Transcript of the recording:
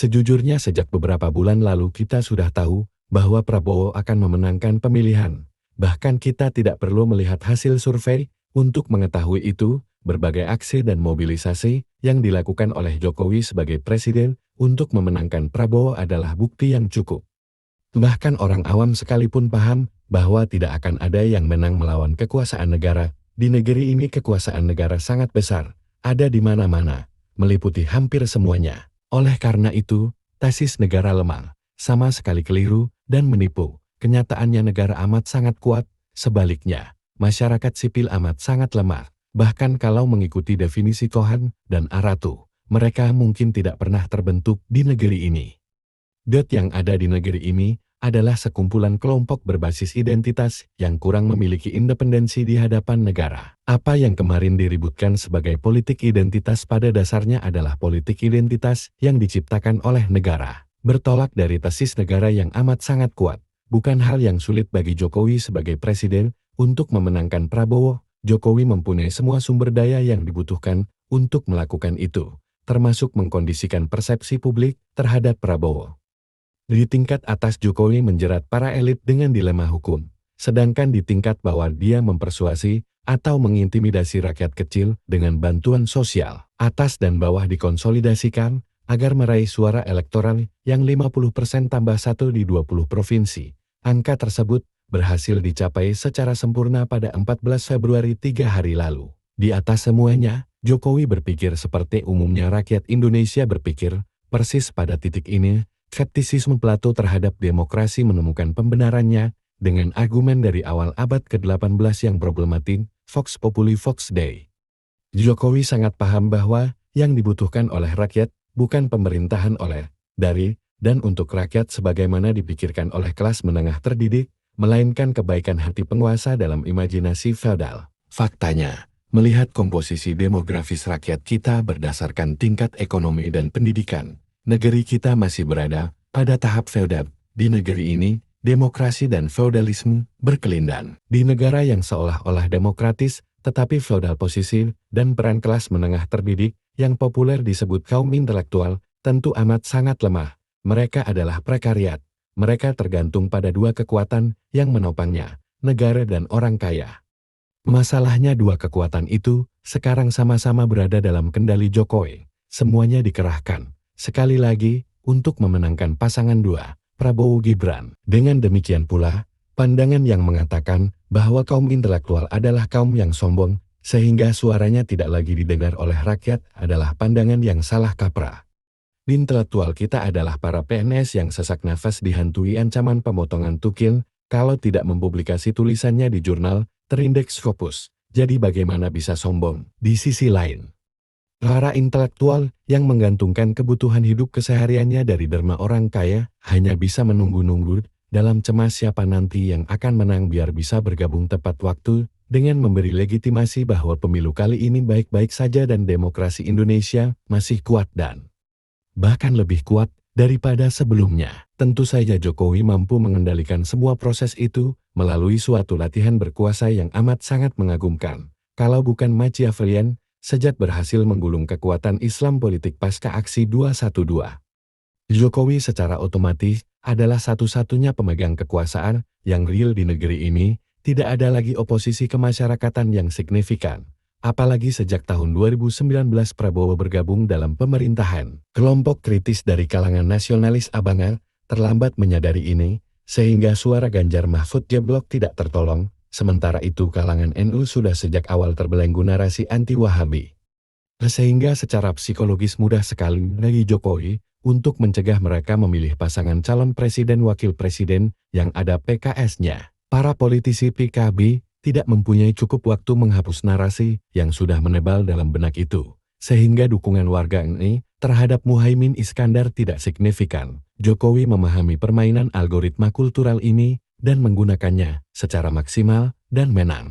Sejujurnya sejak beberapa bulan lalu kita sudah tahu bahwa Prabowo akan memenangkan pemilihan. Bahkan kita tidak perlu melihat hasil survei untuk mengetahui itu. Berbagai aksi dan mobilisasi yang dilakukan oleh Jokowi sebagai presiden untuk memenangkan Prabowo adalah bukti yang cukup. Bahkan orang awam sekalipun paham bahwa tidak akan ada yang menang melawan kekuasaan negara. Di negeri ini kekuasaan negara sangat besar, ada di mana-mana, meliputi hampir semuanya. Oleh karena itu, tesis negara lemah, sama sekali keliru dan menipu. Kenyataannya negara amat sangat kuat, sebaliknya, masyarakat sipil amat sangat lemah. Bahkan kalau mengikuti definisi Cohen dan Aratu, mereka mungkin tidak pernah terbentuk di negeri ini. Yang ada di negeri ini adalah sekumpulan kelompok berbasis identitas yang kurang memiliki independensi di hadapan negara. Apa yang kemarin diributkan sebagai politik identitas pada dasarnya adalah politik identitas yang diciptakan oleh negara. Bertolak dari tesis negara yang amat sangat kuat, bukan hal yang sulit bagi Jokowi sebagai presiden untuk memenangkan Prabowo. Jokowi mempunyai semua sumber daya yang dibutuhkan untuk melakukan itu, termasuk mengkondisikan persepsi publik terhadap Prabowo. Di tingkat atas Jokowi menjerat para elit dengan dilema hukum, sedangkan di tingkat bawah dia mempersuasi atau mengintimidasi rakyat kecil dengan bantuan sosial. Atas dan bawah dikonsolidasikan agar meraih suara elektoral yang 50% tambah 1 di 20 provinsi. Angka tersebut berhasil dicapai secara sempurna pada 14 Februari 3 hari lalu. Di atas semuanya, Jokowi berpikir seperti umumnya rakyat Indonesia berpikir, persis pada titik ini, skeptisisme Plato terhadap demokrasi menemukan pembenarannya dengan argumen dari awal abad ke-18 yang problematik, Vox Populi Vox Dei. Jokowi sangat paham bahwa yang dibutuhkan oleh rakyat bukan pemerintahan oleh, dari, dan untuk rakyat sebagaimana dipikirkan oleh kelas menengah terdidik, melainkan kebaikan hati penguasa dalam imajinasi feodal. Faktanya, melihat komposisi demografis rakyat kita berdasarkan tingkat ekonomi dan pendidikan, negeri kita masih berada pada tahap feodal. Di negeri ini, demokrasi dan feodalisme berkelindan. Di negara yang seolah-olah demokratis, tetapi feodal posisi dan peran kelas menengah terdidik yang populer disebut kaum intelektual, tentu amat sangat lemah. Mereka adalah prekariat. Mereka tergantung pada dua kekuatan yang menopangnya, negara dan orang kaya. Masalahnya dua kekuatan itu sekarang sama-sama berada dalam kendali Jokowi. Semuanya dikerahkan, sekali lagi, untuk memenangkan pasangan dua, Prabowo Gibran. Dengan demikian pula, pandangan yang mengatakan bahwa kaum intelektual adalah kaum yang sombong, sehingga suaranya tidak lagi didengar oleh rakyat adalah pandangan yang salah kaprah. Intelektual kita adalah para PNS yang sesak nafas dihantui ancaman pemotongan tukil kalau tidak mempublikasi tulisannya di jurnal terindeks Scopus. Jadi bagaimana bisa sombong? Di sisi lain, para intelektual yang menggantungkan kebutuhan hidup kesehariannya dari derma orang kaya hanya bisa menunggu-nunggu dalam cemas siapa nanti yang akan menang biar bisa bergabung tepat waktu dengan memberi legitimasi bahwa pemilu kali ini baik-baik saja dan demokrasi Indonesia masih kuat dan bahkan lebih kuat daripada sebelumnya. Tentu saja Jokowi mampu mengendalikan semua proses itu melalui suatu latihan berkuasa yang amat sangat mengagumkan. Kalau bukan Machiavellian, sejak berhasil menggulung kekuatan Islam politik pasca aksi 212. Jokowi secara otomatis adalah satu-satunya pemegang kekuasaan yang real di negeri ini, tidak ada lagi oposisi kemasyarakatan yang signifikan. Apalagi sejak tahun 2019 Prabowo bergabung dalam pemerintahan. Kelompok kritis dari kalangan nasionalis abangan terlambat menyadari ini, sehingga suara Ganjar Mahfud jeblok tidak tertolong, sementara itu kalangan NU sudah sejak awal terbelenggu narasi anti-Wahabi. Sehingga secara psikologis mudah sekali bagi Jokowi untuk mencegah mereka memilih pasangan calon presiden wakil presiden yang ada PKS-nya. Para politisi PKB tidak mempunyai cukup waktu menghapus narasi yang sudah menebal dalam benak itu, sehingga dukungan warga ini terhadap Muhaimin Iskandar tidak signifikan. Jokowi memahami permainan algoritma kultural ini dan menggunakannya secara maksimal dan menang.